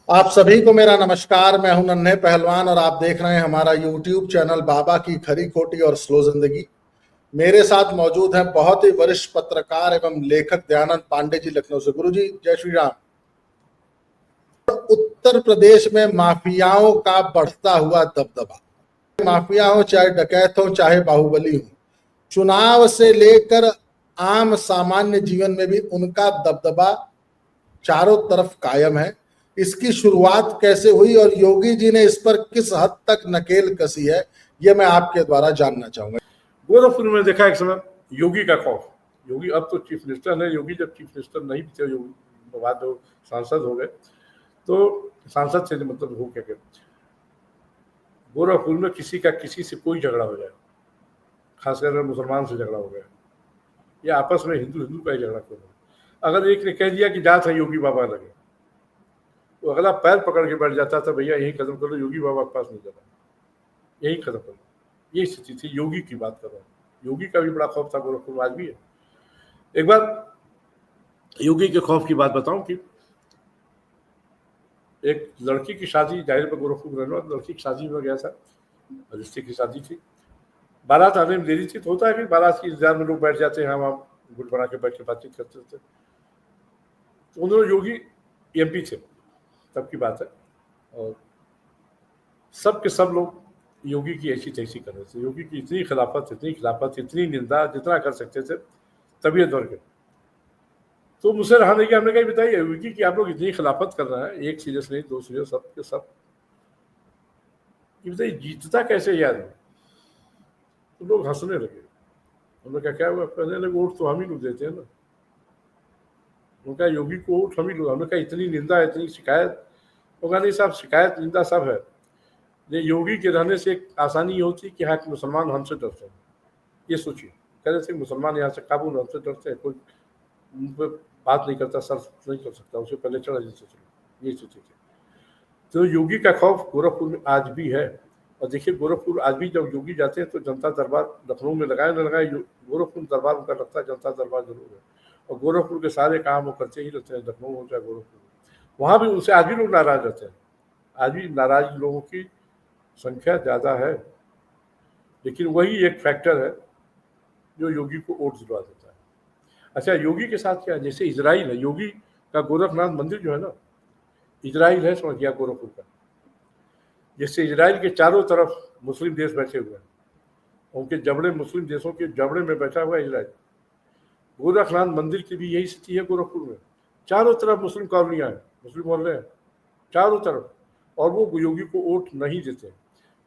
आप सभी को मेरा नमस्कार। मैं हूं नन्हे पहलवान और आप देख रहे हैं हमारा यूट्यूब चैनल बाबा की खरी खोटी और स्लो जिंदगी। मेरे साथ मौजूद हैं बहुत ही वरिष्ठ पत्रकार एवं लेखक दयानंद पांडे जी लखनऊ से। गुरु जी जय श्री राम। उत्तर प्रदेश में माफियाओं का बढ़ता हुआ दबदबा, माफिया हो चाहे डकैत हो चाहे बाहुबली हो, चुनाव से लेकर आम सामान्य जीवन में भी उनका दबदबा चारों तरफ कायम है। इसकी शुरुआत कैसे हुई और योगी जी ने इस पर किस हद तक नकेल कसी है, यह मैं आपके द्वारा जानना चाहूंगा। गोरखपुर में देखा एक समय योगी का खौफ। योगी अब तो चीफ मिनिस्टर है। योगी जब चीफ मिनिस्टर नहीं थे, योगी बाद में सांसद हो गए, तो सांसद से मतलब हो क्या गया, गोरखपुर में किसी का किसी से कोई झगड़ा हो जाए, खासकर अगर मुसलमान से झगड़ा हो गया या आपस में हिंदू हिंदू का ही झगड़ा क्यों हो, अगर एक ने कह दिया कि जात है योगी बाबा लगे, तो अगला पैर पकड़ के बैठ जाता था, भैया यही खत्म कर लो, योगी बाबा के पास नहीं जाना, यही खत्म कर लो। यही स्थिति थी। योगी की बात कर रहा हूँ। योगी का भी बड़ा खौफ था, गोरखपुर में आज भी है। एक बार योगी के खौफ की बात बताऊं कि एक लड़की की शादी, जाहिर पर गोरखपुर रहने वाली लड़की की शादी में गया था, रिश्ते की शादी थी, बारात आने में देरी थी। तो होता है कि बारात की इंतजार में लोग बैठ जाते हैं, हम गुट बना के बैठ के बातचीत करते थे। तो उन्होंने योगी एमपी थे, तब की बात है, और सब के सब लोग योगी की ऐसी तैसी कर रहे थे। योगी की इतनी खिलाफत, इतनी निंदा, जितना कर सकते थे तबीयत भर के। तो मुझसे रहा नहीं कि हमने कहा बताइए योगी कि आप लोग इतनी खिलाफत कर रहे हैं, एक सीरियस नहीं दो सीरियस, सब के सब, बताइए जीतता कैसे याद है। तो लोग हंसने लगे। हमने कहा क्या हुआ? कहने लगे वोट तो हम ही लोग देते हैं ना। उनका योगी को वोट हम ही लोग। हमने कहा इतनी निंदा, इतनी शिकायत। वो कहा नहीं साहब, शिकायत निंदा सब है, ये योगी के रहने से एक आसानी ये होती कि हाँ मुसलमान हमसे डरते हैं। ये सोचिए, कह रहे थे मुसलमान यहाँ से काबू हमसे डरते हैं, कोई उन पर बात नहीं करता, सर नहीं कर सकता, उसे पहले चढ़ा जैसे चलो, ये सोचिए थे। तो योगी का खौफ गोरखपुर में आज भी है। और देखिए गोरखपुर आज भी जब योगी जाते हैं तो जनता दरबार लखनऊ में लगाए न लगाए, गोरखपुर दरबार उनका लगता है, जनता दरबार जरूर है। और गोरखपुर के सारे काम वो करते ही रहते हैं, लखनऊ हो चाहे गोरखपुर। वहाँ भी उनसे आज भी लोग नाराज रहते हैं। आज भी नाराज लोगों की संख्या ज़्यादा है, लेकिन वही एक फैक्टर है जो योगी को वोट दिलवा देता है। अच्छा, योगी के साथ क्या, जैसे इजराइल है, योगी का गोरखनाथ मंदिर जो है ना, इजराइल है समझ गया गोरखपुर का। जैसे इजराइल के चारों तरफ मुस्लिम देश बैठे हुए हैं, उनके जबड़े, मुस्लिम देशों के जबड़े में बैठा हुआ है इजराइल। गोरखनाथ मंदिर की भी यही स्थिति है गोरखपुर में। चारों तरफ मुस्लिम कॉलोनियाँ हैं, मुस्लिम मोहल्ले हैं चारों तरफ, और वो योगी को वोट नहीं देते।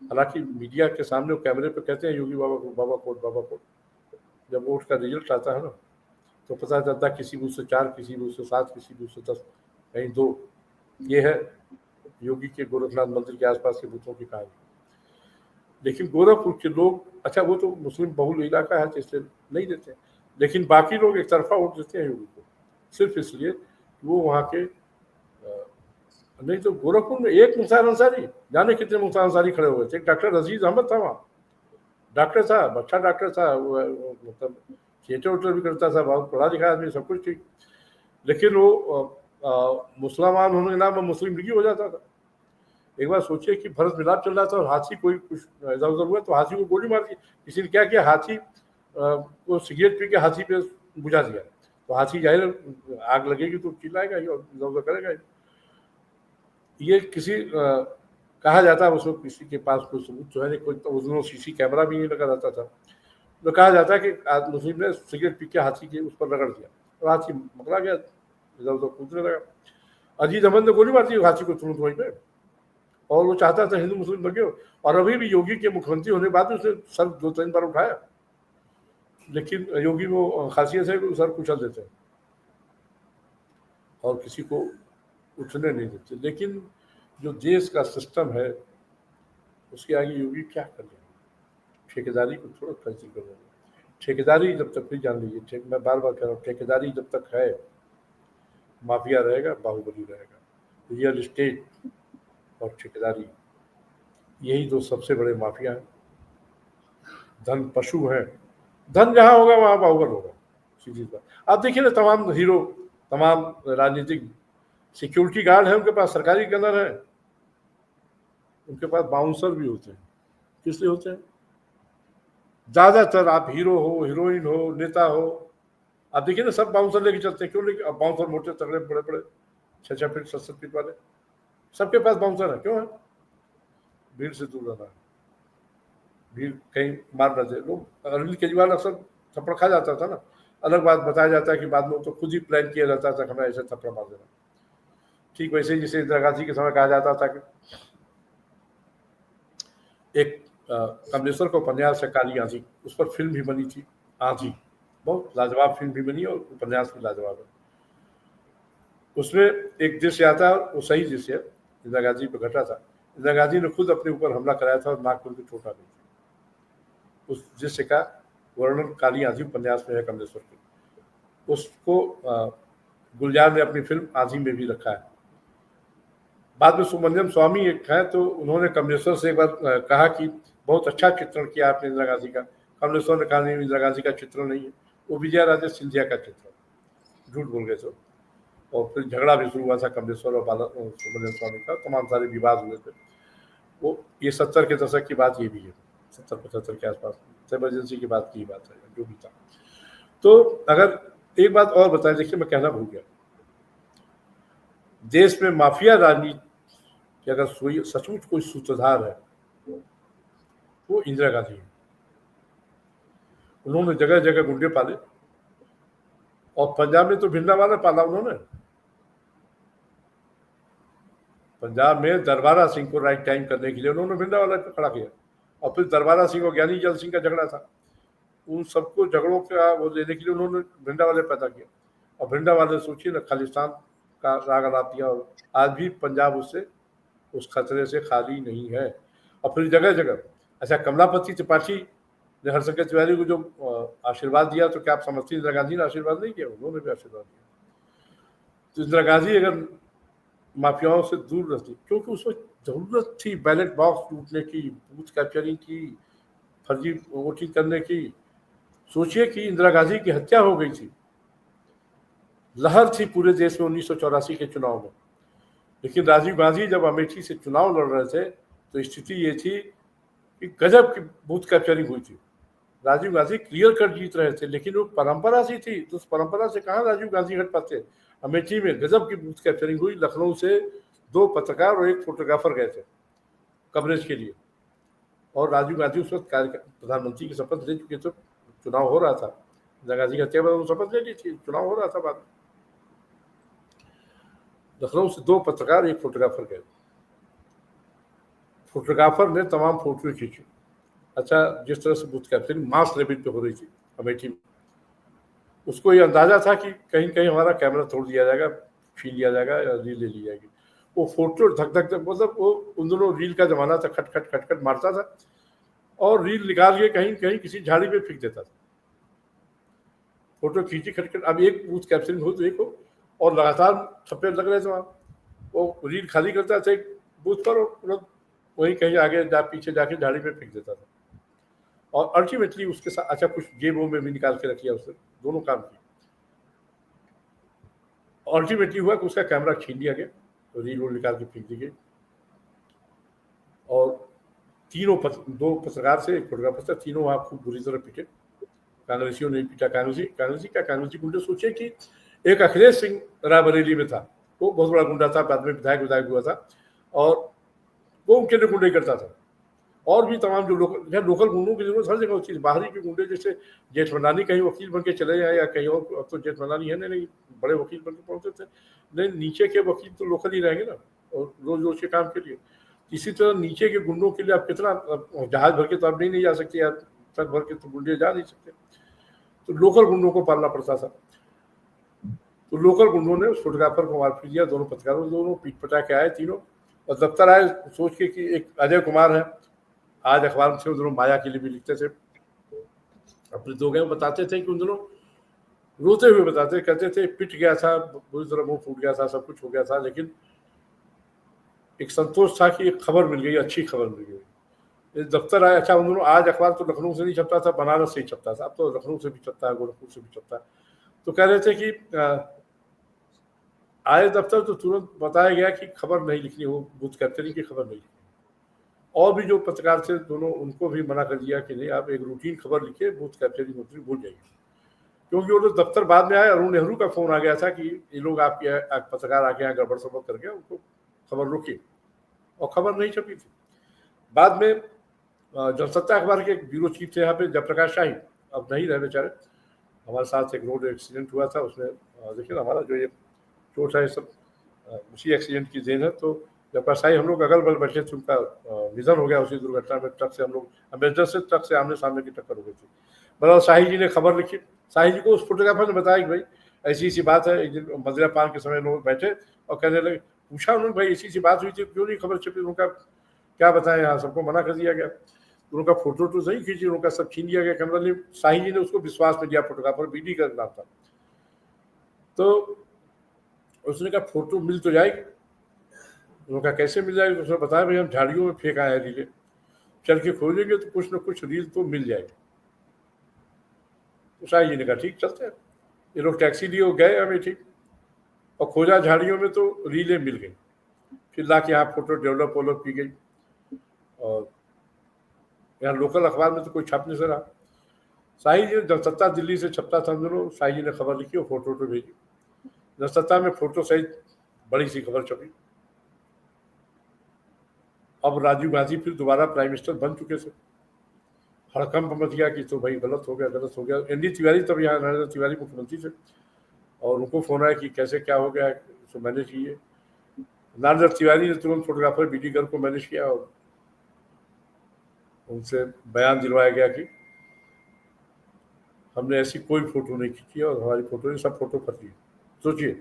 हालांकि मीडिया के सामने वो कैमरे पे कहते हैं योगी बाबा को, बाबा कोट, बाबा कोट। जब वोट का रिजल्ट आता है ना, तो पता चलता है किसी बूथ से 4, किसी बूथ से 7, किसी बूथ से 10, कहीं 2। ये है योगी के गोरखनाथ मंदिर के आसपास के बूथों की कहानी। लेकिन गोरखपुर के लोग, अच्छा वो तो मुस्लिम बहुल इलाका है तो इसलिए नहीं देते, लेकिन बाकी लोग एक तरफा वोट देते हैं योगी को, सिर्फ इसलिए कि वो वहाँ के नहीं तो गोरखपुर में एक मुख्तार अंसारी, जाने कितने मुख्तार अंसारी खड़े हुए थे। एक डॉक्टर अजीज अहमद था वहाँ, डॉक्टर था, अच्छा डॉक्टर था, मतलब थिएटर वेटर भी करता था, बहुत पढ़ा लिखा आदमी, सब कुछ ठीक। लेकिन वो मुसलमान होने के नाम में मुस्लिम लीगी हो जाता था। एक बार सोचिए कि भरत मिलाप चल रहा था और हाथी कोई कुछ इधर उधर हुआ तो हाथी को गोली मार दी। किसी ने क्या किया, हाथी को सिगरेट पी के हाथी पे बुझा दिया। तो हाथी जाहिर आग लगेगी तो चिल्लाएगा ही और इधर उधर करेगा ही। ये किसी कहा जाता है, उसको किसी के पास कोई सबूत जो है नहीं, कोई तो उसमें सीसी कैमरा भी नहीं लगा रहता था, तो कहा जाता है कि मुस्लिम ने सिगरेट पी के हाथी के उस पर रगड़ दिया और हाथी पकड़ा गया, इधर उधर कूदने लगा। अजीज अहमद ने गोली मार दी हाथी को तुरंत वहीं पे, और वो चाहता था हिंदू मुस्लिम लगे हो। और अभी भी योगी के मुख्यमंत्री होने के बाद उसने सर 2-3 बार उठाया, लेकिन योगी वो खासियत है कि सर कुचल देते हैं और किसी को उठने नहीं देते। लेकिन जो देश का सिस्टम है उसके आगे योगी क्या कर रहे हैं? ठेकेदारी को थोड़ा कंसिडर कर रहे हैं। ठेकेदारी जब तक भी, जान लीजिए, मैं बार बार कह रहा हूँ, ठेकेदारी जब तक है माफिया रहेगा, बाहुबली रहेगा। रियल एस्टेट और ठेकेदारी, यही दो सबसे बड़े माफिया हैं। धन पशु है, धन जहाँ होगा वहाँ बाहुबल होगा, सीधी बात। आप देखिए ना, तमाम हीरो, तमाम राजनीतिक सिक्योरिटी गार्ड है, उनके पास सरकारी गनर है, उनके पास बाउंसर भी होते हैं। किस लिए होते हैं? ज्यादातर आप हीरो हो, हीरोइन हो, नेता हो, आप देखिए ना, सब बाउंसर लेके चलते हैं। क्यों लेके? अब बाउंसर मोटे तगड़े बड़े बड़े 6-6 फीट 7-7 फीट वाले, सबके पास बाउंसर है। क्यों है? भीड़ से दूर रहना है, भीड़ कहीं मार न दे लोग। अरविंद केजरीवाल अक्सर थप्पड़ खा जाता था ना, अलग बात बताया जाता है कि बाद में तो खुद ही प्लान किया जाता था हमें ऐसे थप्पड़ मार देना। ठीक वैसे ही जैसे इंदिरा गांधी के समय कहा जाता था कि एक कमलेश्वर का उपन्यास है काली आंधी, उस पर फिल्म भी बनी थी, आंधी, बहुत लाजवाब फिल्म भी बनी और उपन्यास भी लाजवाब है। उसमें एक दृश्य आता है, वो सही दृश्य है, इंदिरा गांधी पर घटा था। इंदिरा गांधी ने खुद अपने ऊपर हमला कराया था और नाक पर चोट आ गई थी। उस दृश्य का वर्णन काली आंधी उपन्यास में है कमलेश्वर के। उसको गुलजार ने अपनी फिल्म आंधी में भी रखा है। बाद में सुब्रमण्यम स्वामी एक है, तो उन्होंने कमलेश्वर से एक बार कहा कि बहुत अच्छा चित्रण किया आपने इंदिरा गांधी का। कमलेश्वर ने कहा नहीं, इंदिरा गांधी का चित्रण नहीं है, वो विजया राजे सिंधिया का चित्रण। झूठ बोल गए थे। और फिर झगड़ा भी शुरू हुआ था कमलेश्वर और सुब्रमण्यम स्वामी का, तमाम सारे विवाद हुए थे। वो ये 70 के दशक की बात ये भी है, 70-75 के आसपास, इमरजेंसी की बात की बात है, जो भी था। तो अगर एक बात और बताएं, देखिए मैं कहना भूल गया, देश में माफिया राजनीति कि अगर सचमुच कोई सूत्रधार है वो इंदिरा गांधी है। उन्होंने जगह जगह गुंडे पाले, और पंजाब में तो भिंडरावाला पाला उन्होंने। पंजाब में दरबारा सिंह को राइट टाइम करने के लिए उन्होंने भिंडरावाला को खड़ा किया, और फिर दरबारा सिंह और ज्ञानी जैल सिंह का झगड़ा था, उन सबको झगड़ों का वो लेने के लिए उन्होंने भिंडरावाले पैदा किया। और भिंडरावाले सोचिए ना, खालिस्तान का राग अलाप दिया, और आज भी पंजाब उससे उस खतरे से खाली नहीं है। और फिर जगह जगह, अच्छा कमलापति त्रिपाठी ने हरशंकर तिवारी को जो आशीर्वाद दिया, तो क्या आप समझती इंदिरा गांधी ने आशीर्वाद नहीं किया? उन्होंने भी आशीर्वाद दिया। तो इंदिरा गांधी अगर माफियाओं से दूर रहती, क्योंकि उसमें जरूरत थी बैलेट बॉक्स लूटने की, बूथ कैप्चरिंग की, फर्जी वोटिंग करने की। सोचिए कि इंदिरा गांधी की हत्या हो गई थी, लहर थी पूरे देश में 1984 के चुनाव में, लेकिन राजीव गांधी जब अमेठी से चुनाव लड़ रहे थे तो स्थिति ये थी कि गजब की बूथ कैप्चरिंग हुई थी। राजीव गांधी क्लियर कट जीत रहे थे, लेकिन वो परंपरा सी थी, तो उस परंपरा से कहाँ राजीव गांधी हट पाते। अमेठी में गजब की बूथ कैप्चरिंग हुई। लखनऊ से 2 पत्रकार और 1 फोटोग्राफर गए थे कवरेज के लिए, और राजीव गांधी उस वक्त प्रधानमंत्री की शपथ ले चुके थे, चुनाव हो रहा था। इंदिरा गांधी की हत्या बाद शपथ ले ली थी, चुनाव हो रहा था बाद में। लखनऊ से 2 पत्रकार 1 फोटोग्राफर गए। फोटोग्राफर ने तमाम फोटो खींची। अच्छा, जिस तरह से बूथ कैप्चरिंग मास लेवल पे हो रही थी अमेठी में, उसको ये अंदाजा था कि कहीं कहीं हमारा कैमरा तोड़ दिया जाएगा, छीन लिया जाएगा या रील ले ली जाएगी। वो फोटो धक धक धक, मतलब वो उन दोनों रील का जमाना था, खटखट खटखट मारता था और रील निकाल के कहीं कहीं किसी झाड़ी पे फेंक देता था। फोटो खींची खटखट, अब एक बूथ कैप्चरिंग हो तो एक हो, और लगातार छप्पे लग रहे थे वहाँ। वो रील खाली करता था एक बूथ पर और वहीं कहीं आगे पीछे जाके झाड़ी पे फेंक देता था। और अल्टीमेटली उसके साथ, अच्छा कुछ जेबों में भी निकाल के रख लिया उसने, दोनों काम किए। अल्टीमेटली हुआ कि उसका कैमरा छीन लिया गया, तो रील वो निकाल के फेंक दी गई। और 2 पत्रकार से 1 फोटोग्राफर से, तीनों वहाँ खूब बुरी तरह पीटे। कांग्रेसियों ने पीटा। कांग्रेसी गुंडे, सोचे कि एक अखिलेश सिंह रायबरेली में था, वो बहुत बड़ा गुंडा था, बाद में विधायक हुआ था, और वो उनके लिए गुंडे करता था। और भी तमाम जो लोकल गुंडों की जरूरत हर जगह होती है। बाहरी के गुंडे, जैसे जेठमलानी कहीं वकील बन के चले जाए या कहीं और, अब तो जेठमलानी है नहीं, बड़े वकील बन के पहुंचते थे, नहीं नीचे के वकील तो लोकल ही रहेंगे ना, और रोज रोज के काम के लिए। इसी तरह नीचे के गुंडों के लिए आप कितना, जहाज भर के तो आप नहीं जा सकते यार, ट्रक भर के तो गुंडे जा नहीं सकते, तो लोकल गुंडों को पालना पड़ता था। तो लोकल गुंडों ने उस फोटोग्राफर को मार पीट दिया, दोनों पत्रकारों, दोनों पीट पटा के आए तीनों, और दफ्तर आए सोच के कि एक अजय कुमार है, आज अखबार में दोनों माया के लिए भी लिखते थे, अपने 2 गए बताते थे कि उन दोनों रोते हुए बताते, कहते थे पिट गया था, बुरी तरह मुंह फूट गया था, सब कुछ हो गया था, लेकिन एक संतोष था कि एक खबर मिल गई, अच्छी खबर मिल गई। दफ्तर आए। अच्छा, उन दोनों, आज अखबार तो लखनऊ से नहीं छपता था, बनारस से ही छपता था, अब तो लखनऊ से भी छपता है, गोरखपुर से भी छपता है। तो कह रहे थे कि आए दफ्तर तो तुरंत बताया गया कि खबर नहीं लिखनी, वो बूथ कैप्चरिंग की खबर नहीं लिखनी। और भी जो पत्रकार थे दोनों, उनको भी मना कर दिया कि नहीं, आप एक रूटीन खबर लिखिए, बूथ कैप्चरिंग होती भूल जाइए। क्योंकि वो लोग दफ्तर बाद में आए, अरुण नेहरू का फोन आ गया था कि ये लोग आपके पत्रकार आके यहाँ गड़बड़ सड़बड़ कर गया, उनको खबर रोकी, और खबर नहीं छपी थी। बाद में जनसत्ता अखबार के एक ब्यूरो चीफ थे यहाँ पे, जयप्रकाश शाही, अब नहीं रहे बेचारे, हमारे साथ एक रोड एक्सीडेंट हुआ था, उसमें देखिए ना हमारा जो ये चोट है सब उसी एक्सीडेंट की देन है। तो जयप्रकाश शाही, हम लोग अगल बगल बैठे थे, उनका निधन हो गया उसी दुर्घटना में। ट्रक से हम लोग अम्बेसडर से ट्रक से आमने सामने की टक्कर हो गई थी। मतलब शाही जी ने खबर लिखी, शाही जी को उस फोटोग्राफर ने बताया कि भाई ऐसी ऐसी बात है। एक दिन मदिरा पान के समय लोग बैठे और कहने लगे, पूछा उन्होंने, भाई ऐसी ऐसी बात हुई थी, क्यों नहीं खबर छपी? उनका क्या बताएं, यहाँ सबको मना कर दिया गया। उनका फोटो तो सही खींची, उनका सब छीन लिया गया कैमरा ने। शाही जी ने उसको विश्वास में दिया, फोटोग्राफर बीडी का नाम था। तो उसने कहा फोटो मिल तो जाएगी। उन्होंने कहा कैसे मिल जाएगी? तो उसने बताया, भाई हम झाड़ियों में फेंक आए हैं रीले, चल के खोजेंगे तो कुछ न कुछ रील तो मिल जाएगी। तो शाही जी ने कहा ठीक, चलते हैं। ये लोग टैक्सी लिए गए अमेठी और खोजा झाड़ियों में, तो रीलें मिल गई। फिर ला के यहाँ फोटो डेवलप की गई, और यहाँ लोकल अखबार में तो कोई छाप नहीं सका। शाही जी जनसत्ता दिल्ली से छपता था, दोनों शाही जी ने खबर लिखी और फोटो भेजी। जनसत्ता में फोटो सहित बड़ी सी खबर छपी। अब राजीव गांधी फिर दोबारा प्राइम मिनिस्टर बन चुके थे। हड़कंप मच गया कि तो भाई गलत हो गया। एनडी तिवारी, तब यहाँ नरेंद्र तिवारी मुख्यमंत्री थे, और उनको फोन आया कि कैसे क्या हो गया, इसको मैनेज कीजिए। नरेंद्र तिवारी ने तुरंत फोटोग्राफर बीडी गर्ल को मैनेज किया और उनसे बयान दिलवाया गया कि हमने ऐसी कोई फोटो नहीं खींची और हमारी फोटो, सब फोटो फर्जी है। सोचिए,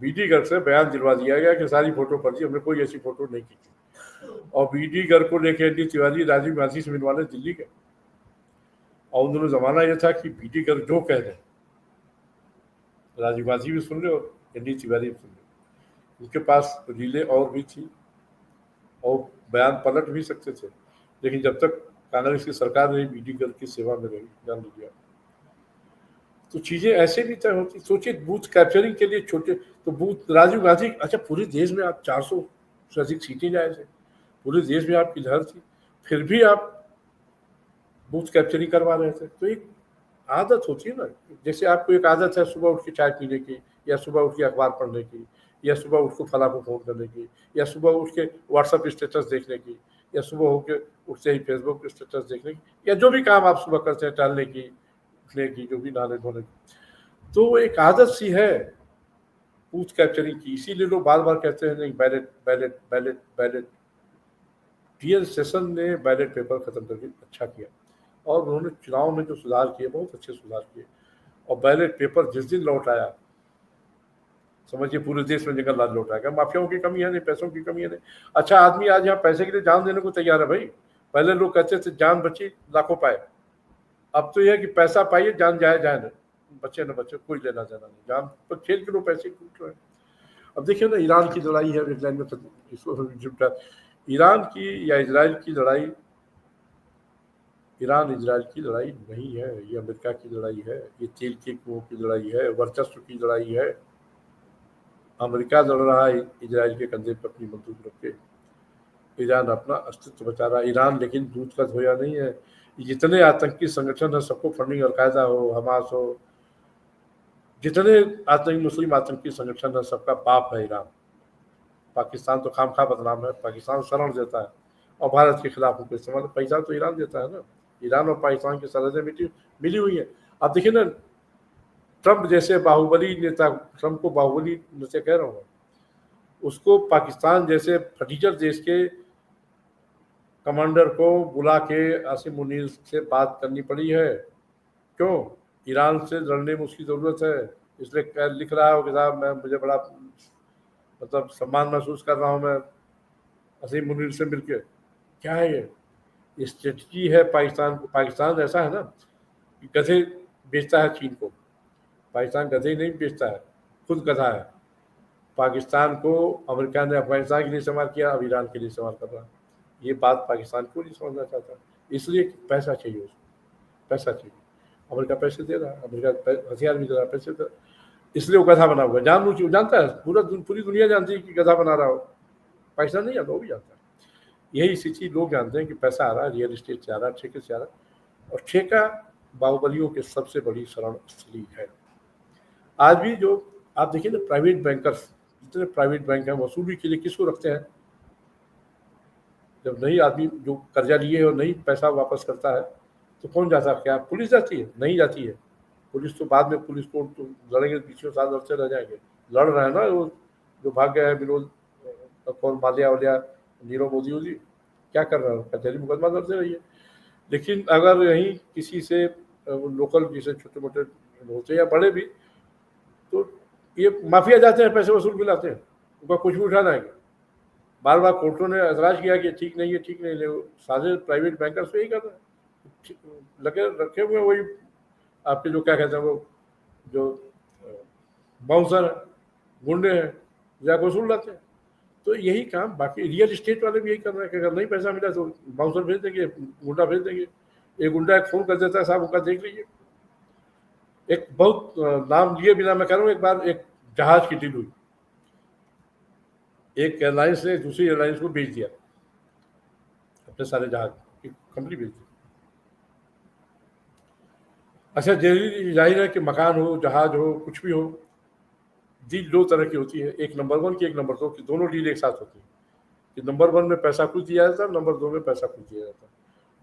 बीडी गर्ल से बयान दिलवा दिया गया कि सारी फोटो फर्जी, हमने कोई ऐसी फोटो नहीं खींची। और बीडी गर्ल को लेकर एनडी तिवारी राजीव गांधी से मिलवाने दिल्ली गए, और उन दोनों जमाना यह था कि बीडी गर्ल जो कह रहे राजीव गांधी भी सुन रहे और एनडी तिवारी भी सुन रहे। उनके पास रीलें और भी थी और बयान पलट भी सकते थे, लेकिन जब तक कांग्रेस की सरकार रही, बीडी गर्ल की सेवा में रही, जान लीजिए। तो चीजें ऐसे भी तय होती। सोचिए, बूथ कैप्चरिंग के लिए छोटे तो बूथ, राजीव गांधी, अच्छा पूरे देश में आप 400 से अधिक सीटें जाए थे, पूरे देश में आपकी लहर थी, फिर भी आप बूथ कैप्चरिंग करवा रहे थे। तो एक आदत होती है ना, जैसे आपको एक आदत है सुबह उठ के चाय पीने की, या सुबह उठ के अखबार पढ़ने की, या सुबह उठ के फला को फोन करने की, या सुबह उठ के व्हाट्सअप स्टेटस देखने की, या सुबह होकर उठते ही फेसबुक स्टेटस देखने की, या जो भी काम आप सुबह करते हैं, टहलने की, उठने की, जो भी नहाने धोने की। तो एक आदत सी है बूथ कैप्चरिंग की। इसीलिए लोग बार बार कहते हैं नहीं, ballot ballot ballot ballot. TN session ने बैलेट पेपर खत्म करके अच्छा किया, और उन्होंने चुनाव में जो सुधार किए, बहुत अच्छे सुधार किए। और बैलेट पेपर जिस दिन लौट आया, समझिए पूरे देश में जंगल राज लौट आएगा। माफियाओं की कमी है नहीं, पैसों की कमी है नहीं। अच्छा आदमी आज यहाँ पैसे के लिए जान देने को तैयार है भाई। पहले लोग कहते थे जान बची लाखों पाए, अब तो यह है कि पैसा पाइए, जान जाए जाए ना, बच्चे न बच्चे, कोई लेना देना नहीं, जान पर खेल के लोग पैसे कूट रहे हैं। अब देखिए ना, ईरान की लड़ाई है, एक लाइन में इसको ईरान की या इजराइल की लड़ाई, ईरान इजराइल की लड़ाई नहीं है, ये अमेरिका की लड़ाई है, ये तेल के कुओं की लड़ाई है, वर्चस्व की लड़ाई है। अमेरिका लड़ रहा है इजराइल के कंधे पर अपनी बंदूक रख के, ईरान अपना अस्तित्व बचा रहा है। ईरान लेकिन दूध का धोया नहीं है। जितने आतंकी संगठन है सबको फंडिंग, अलकायदा हो, हमास हो, जितने आतंकी मुस्लिम आतंकी संगठन है सबका बाप है ईरान। पाकिस्तान तो खामखा बदनाम है, पाकिस्तान शरण देता है और भारत के खिलाफ उनको इस्तेमाल, पैसा तो ईरान देता है ना। ईरान और पाकिस्तान की सरहदें मिली हुई है। अब देखिए ना, ट्रंप जैसे बाहुबली नेता, ट्रंप को बाहुबली नेता कह रहा हूँ, उसको पाकिस्तान जैसे फटीचर देश के कमांडर को बुला के आसिम मुनीर से बात करनी पड़ी है। क्यों? ईरान से लड़ने में उसकी ज़रूरत है, इसलिए लिख रहा है कि साहब मैं, मुझे बड़ा मतलब सम्मान महसूस कर रहा हूँ मैं आसिम मुनीर से मिलके। क्या है ये स्ट्रेटजी है पाकिस्तान को। पाकिस्तान ऐसा है ना कि गधे बेचता है चीन को, पाकिस्तान गधे नहीं बेचता है, खुद गधा है। पाकिस्तान को अमेरिका ने अफगानिस्तान के लिए इस्तेमाल किया, अब ईरान के लिए इस्तेमाल कर रहा है। ये बात पाकिस्तान को नहीं समझना चाहता, इसलिए पैसा चाहिए उसको, पैसा चाहिए। अमेरिका पैसे दे रहा है, अमेरिका हथियार भी दे रहा है, पैसे दे रहा है। इसलिए वो गधा बना हुआ है, जानबूझ के वो जानता है, पूरी दुनिया जानती है कि गधा बना रहा हो, पैसा नहीं आता, वो भी जानता है। यही स्थिति लोग जानते हैं कि पैसा आ रहा है, रियल एस्टेट से आ रहा है, ठेके से आ रहा है, और ठेका बाहुबलियों की सबसे बड़ी शरण स्थली है। आज भी जो आप देखिए ना, प्राइवेट बैंकर्स, जितने प्राइवेट बैंक हैं, वसूली के लिए किसको रखते हैं? जब नहीं आदमी जो कर्जा लिए और नहीं पैसा वापस करता है तो कौन जाता है? क्या पुलिस जाती है? नहीं जाती है। पुलिस तो बाद में, पुलिस को तो लड़ेंगे, पीछे साल लड़ते रह जाएंगे। लड़ रहे हैं ना वो जो भाग गया है विनोद, कौन, माल्या वाल्या, नीरव मोदी जी, क्या कर रहे हैं? कचहरी मुकदमा लड़ते रहिए। लेकिन अगर यहीं किसी से लोकल, जिसे छोटे मोटे होते या बड़े भी, तो ये माफिया जाते हैं, पैसे वसूल के लाते हैं, उनका कुछ भी उठा लाएंगे। बार बार कोर्टों ने एतराज किया कि ठीक नहीं है, ठीक नहीं है। सारे प्राइवेट बैंकर्स तो यही कर रहे हैं, लगे रखे हुए वही आपके जो क्या कहते हैं, वो जो बाउंसर है, गुंडे हैं, जाकर वसूल लाते हैं। तो यही काम बाकी रियल एस्टेट वाले भी यही कर रहे हैं कि अगर नहीं पैसा मिला तो बाउंसर भेज देंगे, गुंडा भेज देंगे। एक गुंडा एक फोन कर देता है, साहब उनका देख लीजिए। एक बहुत नाम लिए बिना मैं कह रहा हूँ, एक बार एक जहाज की डील हुई, एक एयरलाइंस ने दूसरी एयरलाइंस को बेच दिया, अपने सारे जहाज की कंपनी बेच दी। अच्छा, जाहिर है कि मकान हो, जहाज हो, कुछ भी हो, डील दो तरह की होती है, एक नंबर 1 की, एक नंबर 2 की, दोनों डील एक साथ होती है। कि नंबर 1 में पैसा कुछ दिया जाता है, नंबर 2 में पैसा कुछ दिया जाता है।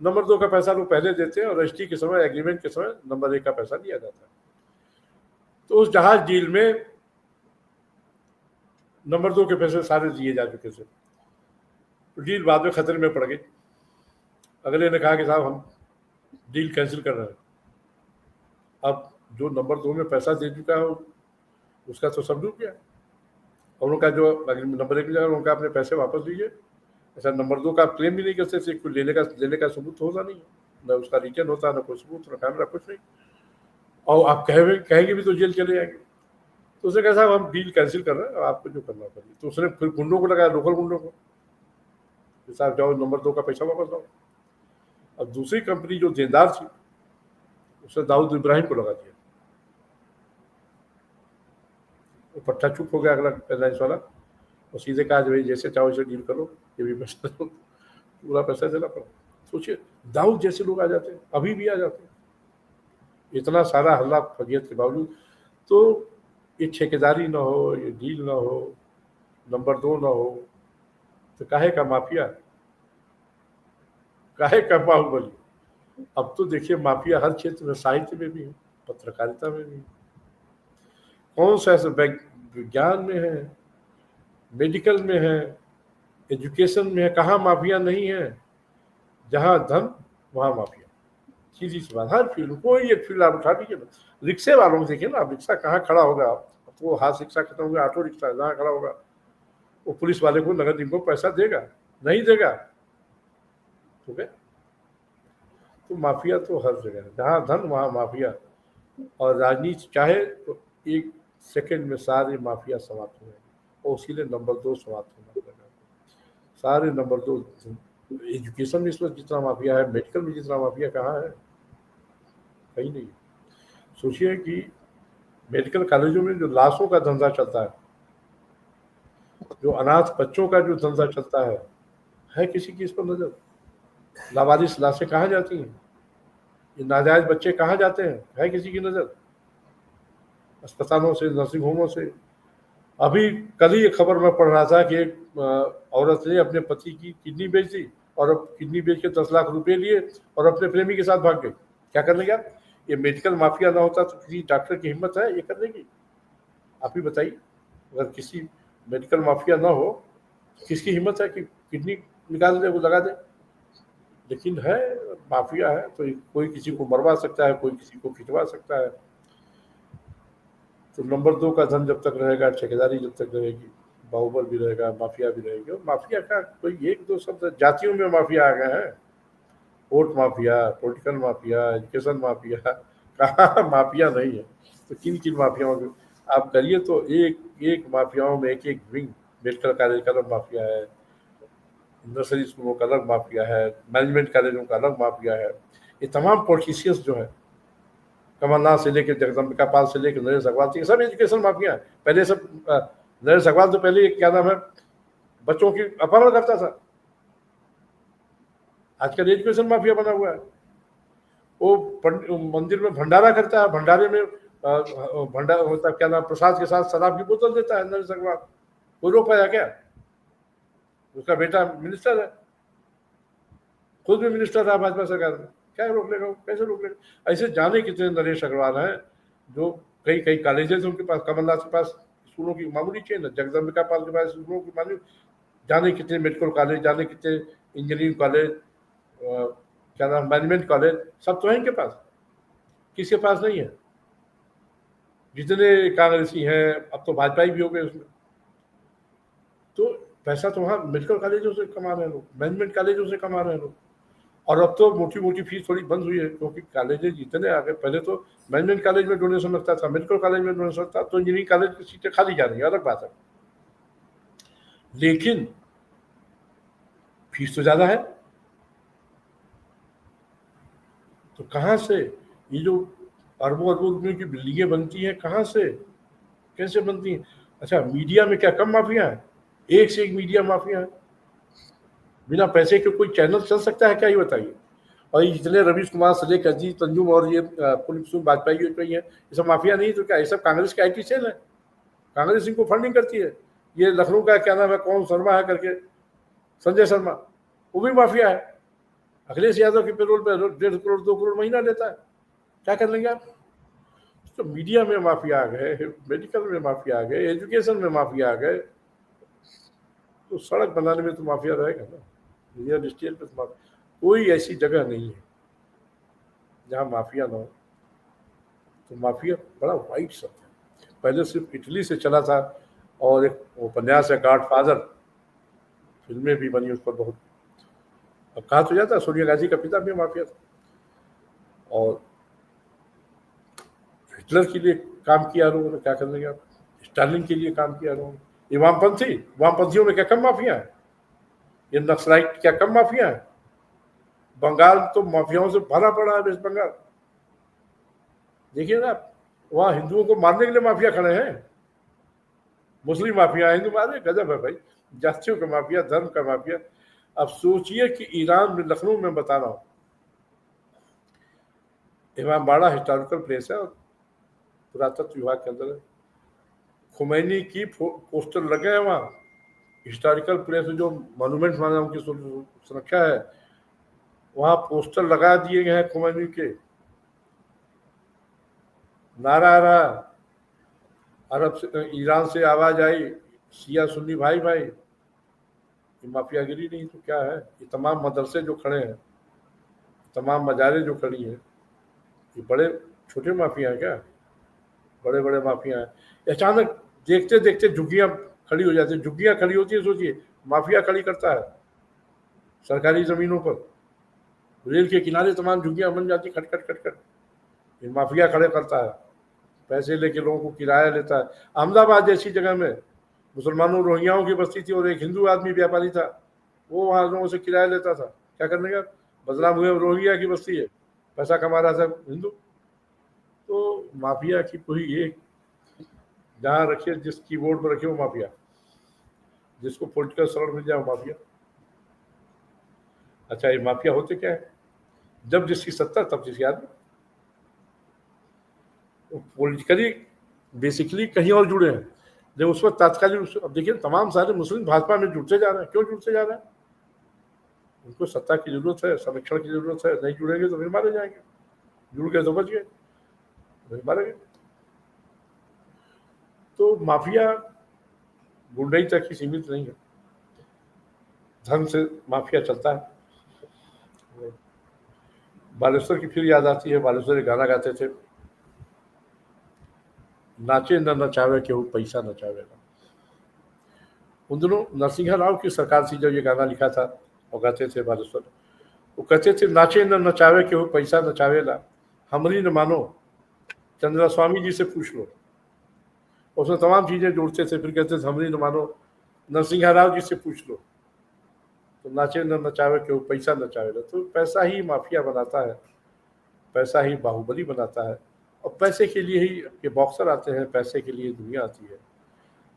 नंबर 2 का पैसा लोग पहले देते हैं और रजिस्ट्री के समय, एग्रीमेंट के समय नंबर 1 का पैसा दिया जाता है। तो उस जहाज डील में नंबर 2 के पैसे सारे दिए जा चुके थे, तो डील बाद में खतरे में पड़ गई। अगले ने कहा कि साहब हम डील कैंसिल कर रहे हैं। अब जो नंबर 2 में पैसा दे चुका है उसका तो सब डूब गया, और उनका जो नंबर 1 में जाएगा उनका अपने पैसे वापस दीजिए। ऐसा नंबर 2 का आप क्लेम भी नहीं कर सकते, कोई लेने का सबूत होता नहीं है, न उसका रिटर्न होता, न कोई सबूत, न कैमरा, कुछ नहीं। और आप कहेंगे भी तो जेल चले जाएंगे। तो उसने कहा साहब हम डील कैंसिल कर रहे हैं, आपको जो करना करिए। तो उसने फिर गुंडों को लगाया, लोकल गुंडों को, साहब जाओ नंबर 2 का पैसा वापस दो। अब दूसरी कंपनी जो देनदार थी, उसने दाऊद इब्राहिम को लगा दिया। वो पट्टा चुप हो गया अगला एयरलाइंस वाला, और सीधे कहा भाई जैसे चाहो वैसे डील करो, ये भी पैसा दो, पूरा पैसा देना पड़ा। सोचिए, दाऊद जैसे लोग आ जाते हैं, अभी भी आ जाते हैं, इतना सारा हल्ला फजीयत के बावजूद। तो ये ठेकेदारी ना हो, ये डील ना हो, नंबर 2 ना हो, तो काहे का माफिया, काहे का बाहुबली। अब तो देखिए माफिया हर क्षेत्र में, साहित्य में भी है, पत्रकारिता में भी है। कौन सा ऐसा विज्ञान में है, मेडिकल में है, एजुकेशन में है, कहाँ माफिया नहीं है? जहाँ धन वहाँ माफिया, सीधी सी बात। हर फील्ड, कोई एक फील्ड आप उठा दीजिए ना, रिक्शे वालों को देखिए ना, आप रिक्शा कहाँ खड़ा होगा, तो वो हाथ रिक्शा खत्म हो गया, ऑटो रिक्शा जहाँ खड़ा होगा, वो पुलिस वाले को नगद इनको पैसा देगा? नहीं देगा। तो क्या, तो माफिया तो हर जगह है, जहाँ धन वहाँ माफिया। और राजनीति चाहे तो एक सेकंड में सारे माफिया समाप्त हो जाएंगे, और उसीलिए नंबर 2 समाप्त होना लगा। सारे नंबर 2, एजुकेशन में इस वक्त जितना माफिया है, मेडिकल में जितना माफिया कहाँ है? कहीं नहीं। सोचिए कि मेडिकल कॉलेजों में जो लाशों का धंधा चलता है, जो अनाथ बच्चों का जो धंधा चलता है किसी की इस पर नजर? लावारिस लाशें कहाँ जाती हैं? ये नाजायज बच्चे कहाँ जाते हैं? है किसी की नजर? अस्पतालों से, नर्सिंग होमों से। अभी कल ही एक खबर मैं पढ़ रहा था कि एक औरत ने अपने पति की किडनी बेच दी, और अब किडनी बेच के 10 लाख रुपए लिए और अपने प्रेमी के साथ भाग गई। क्या करने गया? ये मेडिकल माफिया ना होता तो किसी डॉक्टर की हिम्मत है ये करने की? आप ही बताइए। अगर किसी मेडिकल माफिया ना हो, किसकी हिम्मत है कि किडनी निकाल दे, वो लगा दे? लेकिन है, माफिया है, तो कोई किसी को मरवा सकता है, कोई किसी को खिंचवा सकता है। तो नंबर 2 का धन जब तक रहेगा, ठेकेदारी जब तक रहेगी, बाहुबल भी रहेगा, माफिया भी रहेगी। और माफिया का कोई 1-2 शब्द, जातियों में माफिया आ गए हैं। Vote mafia, political mafia, education mafia, कहाँ माफिया नहीं है? तो किन किन माफियाओं को आप करिए, तो एक एक माफियाओं में एक एक विंग। मेडिकल कॉलेज का अलग माफिया है, नर्सरी स्कूलों का अलग माफिया है, मैनेजमेंट कॉलेजों का अलग माफिया है। ये तमाम पॉलिटिशियंस जो है, कमलनाथ से लेकर जगदम्बिका पाल से लेकर नरेश अग्रवाल तक, सब एजुकेशन माफिया है। पहले सब नरेश अग्रवाल तो पहले क्या नाम है, बच्चों की अपहरण करता था, आजकल एजुकेशन माफिया बना हुआ है। वो मंदिर में भंडारा करता है, भंडारे में भंडारा होता है, क्या नाम, प्रसाद के साथ शराब की बोतल देता है नरेश अग्रवाल। कोई रोक पाया क्या? उसका बेटा मिनिस्टर है, खुद भी मिनिस्टर था भाजपा सरकार में, क्या रोक लेगा? कैसे रोक लेगा? ऐसे जाने कितने नरेश अग्रवाल हैं जो कई कई कॉलेजेस उनके पास, कमलनाथ के पास स्कूलों की मामूली चेन है, जगदम्बिका पाल के पास स्कूलों की मामूली, जाने कितने मेडिकल कॉलेज, जाने कितने इंजीनियरिंग कॉलेज, क्या नाम, मैनेजमेंट कॉलेज, सब तो है इनके पास, किसके पास नहीं है? जितने कांग्रेसी हैं, अब तो भाजपा भी हो गए उसमें, तो पैसा तो वहाँ मेडिकल कॉलेजों से कमा रहे हैं लोग, मैनेजमेंट कॉलेजों से कमा रहे हैं लोग। और अब तो मोटी मोटी फीस थोड़ी बंद हुई है, क्योंकि कॉलेजेज इतने आ गए। पहले तो मैनेजमेंट कॉलेज में डोनेशन लगता था, मेडिकल कॉलेज में डोनेशन लगता, तो इंजीनियरिंग कॉलेज की सीटें खाली जा रही है, अलग बात है, लेकिन फीस तो ज्यादा है। तो कहाँ से ये जो अरबों अरबों रुपये की बिल्डिंगें बनती हैं, कहाँ से, कैसे बनती हैं? अच्छा, मीडिया में क्या कम माफिया है? एक से एक मीडिया माफिया है। बिना पैसे के कोई चैनल चल सकता है क्या, ये बताइए? और ये जितने रवीश कुमार से लेकर अजीत तंजुम और ये कुलसुम वाजपेयी है, ये सब माफिया नहीं तो क्या? ये सब कांग्रेस के IT सेल है, कांग्रेस इनको फंडिंग करती है। ये लखनऊ का क्या नाम है, कौन शर्मा है करके, संजय शर्मा, वो भी माफिया है। अखिलेश यादव के पेरोल पे 1.5 करोड़ 2 करोड़ महीना लेता है, क्या कर लेंगे आप? तो मीडिया में माफिया आ गए, मेडिकल में माफिया आ गए, एजुकेशन में माफिया आ गए, तो सड़क बनाने में तो माफिया रहेगा ना, रियल एस्टेट पे तो माफिया। कोई ऐसी जगह नहीं है जहाँ माफिया ना हो। तो माफिया बड़ा वाइड शब्द है, पहले सिर्फ इटली से चला था, और एक उपन्यास है गॉडफादर, फिल्में भी बनी उस पर बहुत। अब कहा तो जाता है सोनिया गांधी का पिता भी माफिया था, और हिटलर के लिए काम किया लोगों ने, क्या कर लेंगे आप? स्टालिन के लिए काम किया लोगों ने। ये वामपंथियों में क्या कम माफिया है? ये नक्सलाइट क्या कम माफिया है? बंगाल तो माफियाओं से भरा पड़ा है, वेस्ट बंगाल देखिए ना आप, वहां हिंदुओं को मारने के लिए माफिया खड़े हैं, मुस्लिम माफिया, हिंदू मारे, गजब है भाई, जातियों का माफिया, धर्म का माफिया। अब सोचिए कि ईरान में, लखनऊ में बता रहा हूँ, इमामबाड़ा हिस्टोरिकल प्लेस है, पुरातत्व विभाग के अंदर है, खुमैनी की पोस्टर लगे हैं वहाँ, हिस्टोरिकल प्लेस जो मॉन्यूमेंट माना उनकी सुरक्षा है, वहाँ पोस्टर लगा दिए गए हैं खुमैनी के, नारा आ रहा, अरब से, ईरान से आवाज आई, शिया सुन्नी भाई भाई, ये माफियागिरी नहीं तो क्या है? ये तमाम मदरसे जो खड़े हैं, तमाम मजारे जो खड़ी हैं, ये बड़े छोटे माफिया हैं क्या? बड़े बड़े माफिया हैं। अचानक देखते देखते झुग्गियां खड़ी हो जाती है, झुग्गियां खड़ी होती है, सोचिए माफिया खड़ी करता है सरकारी जमीनों पर, रेल के किनारे तमाम झुग्गियां बन जाती, खट खट खट खट, ये माफिया खड़े करता है, पैसे लेके लोगों को किराया लेता है। अहमदाबाद जैसी जगह में मुसलमानों रोहिंग्याओं की बस्ती थी, और एक हिंदू आदमी व्यापारी था, वो वहाँ लोगों से किराया लेता था, क्या करने का? बदनाम हुए, रोहिंग्या की बस्ती है, पैसा कमा रहा था हिंदू। तो माफिया की पूरी एक, जहाँ रखिए, जिस कीबोर्ड पर रखिए वो माफिया, जिसको पॉलिटिकल शरण मिल जाए वो माफिया। अच्छा, ये माफिया होते क्या है? जब जिसकी सत्ता तब जिसकी आदमी, पॉलिटिकली बेसिकली कहीं और जुड़े हैं, जब उस वक्त तात्कालिक, अब देखिए तमाम सारे मुस्लिम भाजपा में जुड़ते जा रहे हैं, क्यों जुड़ते जा रहे हैं? उनको सत्ता की जरूरत है, संरक्षण की जरूरत है, नहीं जुड़ेंगे तो फिर मारे जाएंगे, जुड़ गए तो बच गए, फिर मारे गए। तो माफिया गुंडई तक ही सीमित नहीं है, धर्म से माफिया चलता है। बालेश्वर की फिर याद आती है, बालेश्वर एक गाना गाते थे, नाचे न नचावे केहू पैसा नचावेगा। उन दिनों नरसिंह राव की सरकार थी जब ये गाना लिखा था, और गाते थे बालेश्वर, वो कहते थे, नाचे न नचावे केहू पैसा नचावेला, हमरी न मानो चंद्रा स्वामी जी से पूछ लो। उसमें तमाम चीजें जोड़ते थे, फिर कहते थे, हमरी न मानो नरसिंह राव जी से पूछ लो। तो नाचे न नचावे केहू पैसा नचावेला, तो पैसा ही माफिया बनाता है, पैसा ही बाहुबली बनाता है, और पैसे के लिए ही के बॉक्सर आते हैं, पैसे के लिए दुनिया आती है।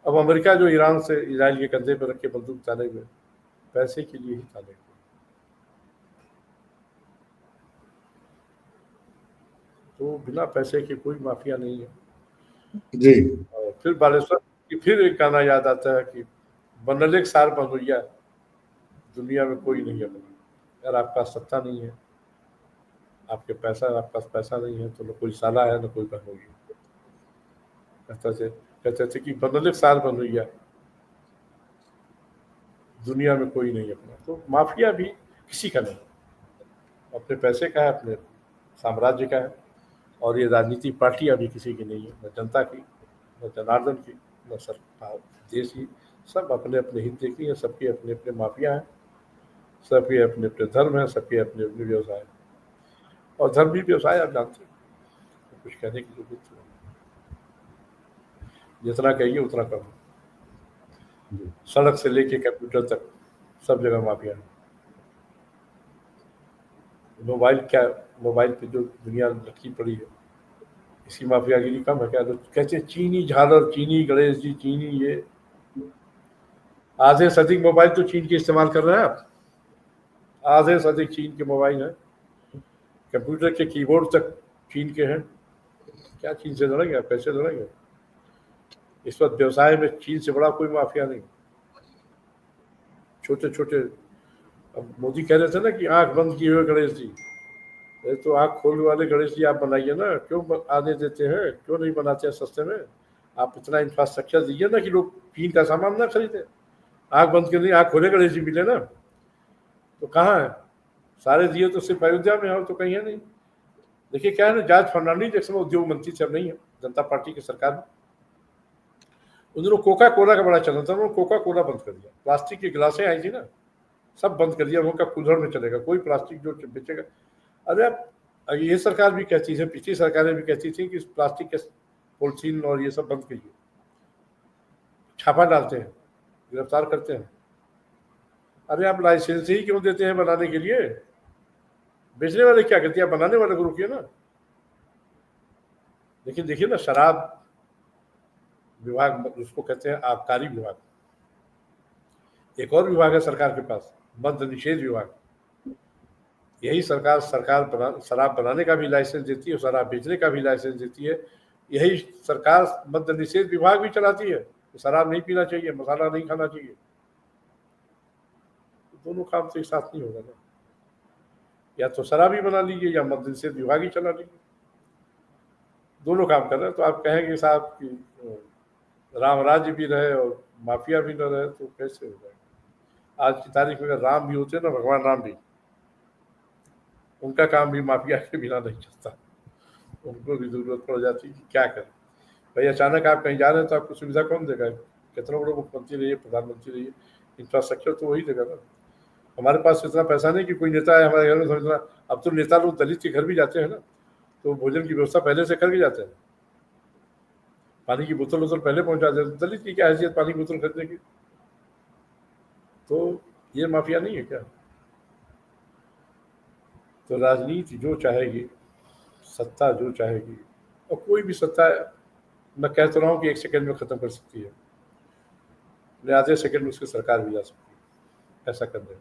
अब अमेरिका जो ईरान से इसराइल के कंधे पर रख के बंदूक ताने हुए, पैसे के लिए ही ताने हुए। तो बिना पैसे के कोई माफिया नहीं है। जी और फिर बालेश्वर की फिर एक गाना याद आता है कि बनले सार बनोइया, दुनिया में कोई नहीं है बना। अगर आपका सत्ता नहीं है, आपके पास पैसा नहीं है, तो न कोई साला है न कोई बनोइया। कहते थे कि बनले सार बनोइया, दुनिया में कोई नहीं अपना। तो माफिया भी किसी का नहीं, अपने पैसे का है, अपने साम्राज्य का है। और ये राजनीतिक पार्टियां भी किसी की नहीं है, न जनता की, न जनार्दन की, न सरकार देश की। सब अपने अपने हित देखी है, सबके अपने अपने माफिया हैं, सबके अपने अपने धर्म हैं, सबके अपने अपने व्यवसाय हैं। और धर्म भी व्यवसाय आप जानते हैं, तो कुछ कहने की जरूरत नहीं। जितना कहिए उतना कम। सड़क से लेके कंप्यूटर तक सब जगह माफिया है। मोबाइल पे जो दुनिया लटकी पड़ी है, इसी माफियागिरी कम है क्या? तो कहते हैं चीनी झालर, चीनी गणेश जी, चीनी ये। आधे से अधिक मोबाइल तो चीन के इस्तेमाल कर रहे हैं आप। आधे से अधिक चीन के मोबाइल हैं, कंप्यूटर के कीबोर्ड तक चीन के हैं। क्या चीन से लड़ेंगे आप? कैसे लड़ेंगे? इस वक्त व्यवसाय में चीन से बड़ा कोई माफिया नहीं। छोटे छोटे, अब मोदी कह रहे थे ना कि आंख बंद किए हुए गणेश जी, तो आंख खोलने वाले गणेश जी आप बनाइए ना। क्यों आने देते हैं? क्यों नहीं बनाते हैं सस्ते में? आप इतना इंफ्रास्ट्रक्चर दीजिए ना कि लोग चीन का सामान ना खरीदे। आंख बंद करनी, आंख खोले गणेश जी मिले ना। तो कहाँ है? सारे दिए तो सिर्फ अयोध्या में हो, तो कहीं है नहीं। देखिए क्या है ना, जॉर्ज फर्नांडिस एक समय उद्योग मंत्री थे, अब नहीं है, जनता पार्टी की सरकार में। उन्होंने कोका कोला का बड़ा चलन था, उन्होंने कोका कोला बंद कर दिया। प्लास्टिक की गिलासें आई थी ना, सब बंद कर दिया। उनका कुल्हड़ में चलेगा, कोई प्लास्टिक जो बेचेगा। अरे अब ये सरकार भी कहती है, पिछली सरकारें भी कहती थी कि प्लास्टिक के पॉलिथीन और ये सब बंद कीजिए। छापा डालते हैं, गिरफ्तार करते हैं। अरे आप लाइसेंस ही क्यों देते हैं बनाने के लिए? बेचने वाले क्या करते हैं, बनाने वाले को रोकिए ना। लेकिन देखिए ना, शराब विभाग, उसको कहते हैं आबकारी विभाग। एक और विभाग है सरकार के पास, मद्य निषेध विभाग। यही सरकार शराब बनाने का भी लाइसेंस देती है, शराब बेचने का भी लाइसेंस देती है। यही सरकार मद्य निषेध विभाग भी चलाती है, शराब नहीं पीना चाहिए, मसाला नहीं खाना चाहिए। दोनों काम तो एक साथ नहीं होगा ना। या तो शराब ही बना लीजिए या मद्य निषेध विभाग ही चला लीजिए। दोनों काम कर रहे हैं। तो आप कहेंगे साहब कि राम राज्य भी रहे और माफिया भी न रहे, तो कैसे हो जाएगा? आज की तारीख में अगर राम भी होते ना, भगवान राम भी, उनका काम भी माफिया के बिना नहीं चलता। उनको भी जरूरत पड़ जाती कि क्या करें भाई। अचानक आप कहीं जा रहे हैं तो आपको सुविधा कौन देगा? कितना बड़ा मुख्यमंत्री रहिए, प्रधानमंत्री रहिए, इंफ्रास्ट्रक्चर तो वही देगा ना। हमारे पास इतना पैसा नहीं कि कोई नेता है हमारे घर में समझना। अब तो नेता लोग दलित के घर भी जाते हैं ना, तो भोजन की व्यवस्था पहले से करके जाते हैं। पानी की बोतल पहले पहुंचा देते हैं। दलित की क्या हैसियत पानी की बोतल खरीदने की? तो ये माफिया नहीं है क्या? तो राजनीति जो चाहेगी, सत्ता जो चाहेगी, और कोई भी सत्ता, मैं कह तो रहा हूँ कि 1 सेकंड में खत्म कर सकती है, आधे सेकंड में उसकी सरकार भी जा सकती है ऐसा कर दें।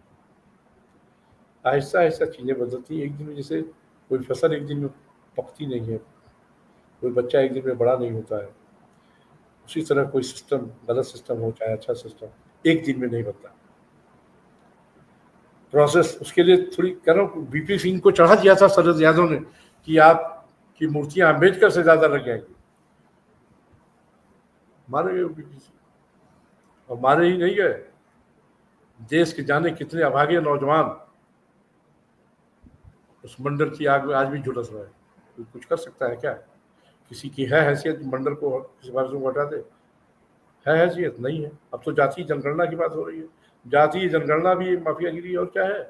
आहिस्ता आहिस्ता चीज़ें बदलती हैं। एक दिन में, जैसे कोई फसल एक दिन में पकती नहीं है, कोई बच्चा एक दिन में बड़ा नहीं होता है, उसी तरह कोई सिस्टम, गलत सिस्टम हो चाहे अच्छा सिस्टम, एक दिन में नहीं बनता। प्रोसेस, उसके लिए थोड़ी कह रहा हूँ, बीपी सिंह को चढ़ा दिया था शरद यादव ने कि आपकी मूर्तियां अम्बेडकर से ज्यादा लग जाएंगी। मारे गए बीपी सिंह, और मारे ही नहीं गए, देश के जाने कितने अभागे नौजवान उस मंडल की आग में आज भी झुलस रहे हैं। कोई कुछ कर सकता है क्या? किसी की है हैसियत मंडल को सिफारिशों को हटा दे? है हैसियत? नहीं है। अब तो जातीय जनगणना की बात हो रही है। जातीय जनगणना भी माफियागिरी, और क्या है।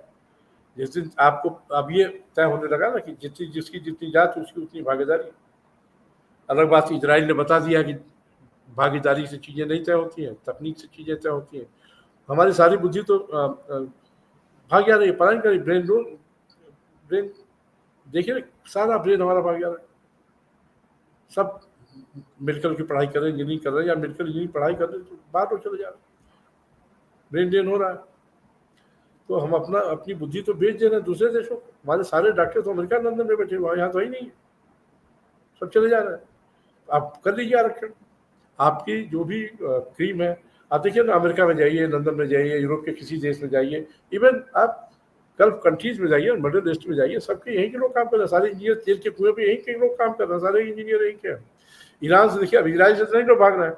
जिस दिन आपको अब ये तय होने लगा ना कि जिसकी जितनी जात उसकी उतनी भागीदारी। अलग बात, इजराइल ने बता दिया कि भागीदारी से चीज़ें नहीं तय होती हैं, तकनीक से चीज़ें तय होती हैं। हमारी सारी बुद्धि तो भाग जा रही है, पता नहीं करी। ब्रेन देखिए, सारा ब्रेन हमारा भाग जा रहा है। सब मेडिकल की पढ़ाई कर रहे हैं, इंजीनियरिंग कर रहे हैं, या मेडिकल इंजीनियरिंग पढ़ाई कर रहे हैं तो बाहर तो चले जा रहे हैं, ब्रेन ड्रेन हो रहा है। तो हम अपनी बुद्धि तो बेच दे रहे हैं दूसरे देशों को। हमारे सारे डॉक्टर तो अमेरिका लंदन में बैठे हुए, यहाँ तो ही नहीं है, सब चले जा रहे हैं। आप कर लीजिए आरक्षण, आपकी जो भी क्रीम है, आप देखिए ना, अमेरिका में जाइए, लंदन में जाइए, यूरोप के किसी देश में जाइए, इवन आप गल्फ कंट्रीज में जाइए, मिडिल ईस्ट में जाइए, सबके यहीं के लोग काम कर रहे हैं। सारे इंजीनियर तेल के कुएं पे यहीं के लोग काम कर रहे हैं, सारे इंजीनियर यहीं के हैं। ईरान से देखिए, अब इजराइल से नहीं लोग भाग रहे हैं,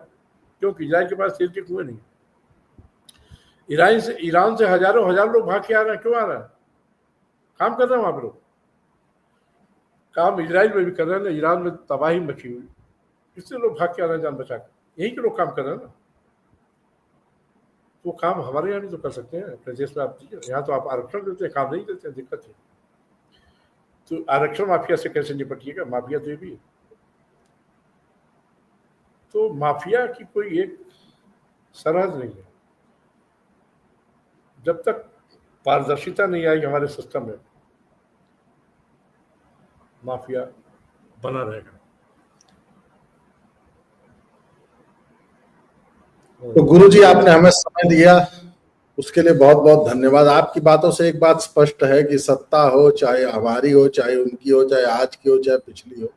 क्योंकि इजराइल के पास तेल के कुएं नहीं। ईरान से हजारों लोग भाग के आ रहे हैं। क्यों आ रहे हैं? काम कर रहे हैं वहां पर लोग। काम इजराइल में भी कर रहे हैं ना, ईरान में तबाही मची हुई, इससे लोग भाग के आ रहे हैं जान बचा के। यहीं के लोग काम कर रहे हैं ना, वो काम हमारे यहाँ भी तो कर सकते हैं अपने देश में। आप दीजिए, यहाँ तो आप आरक्षण देते हैं, काम नहीं देते हैं, दिक्कत है। तो आरक्षण माफिया से कैसे निपटिएगा? माफिया तो ये भी है। तो माफिया की कोई एक सरहद नहीं है। जब तक पारदर्शिता नहीं आएगी हमारे सिस्टम में, माफिया बना रहेगा। तो गुरुजी, आपने हमें समय दिया, उसके लिए बहुत बहुत धन्यवाद। आपकी बातों से एक बात स्पष्ट है कि सत्ता हो, चाहे हमारी हो, चाहे उनकी हो, चाहे आज की हो, चाहे पिछली हो,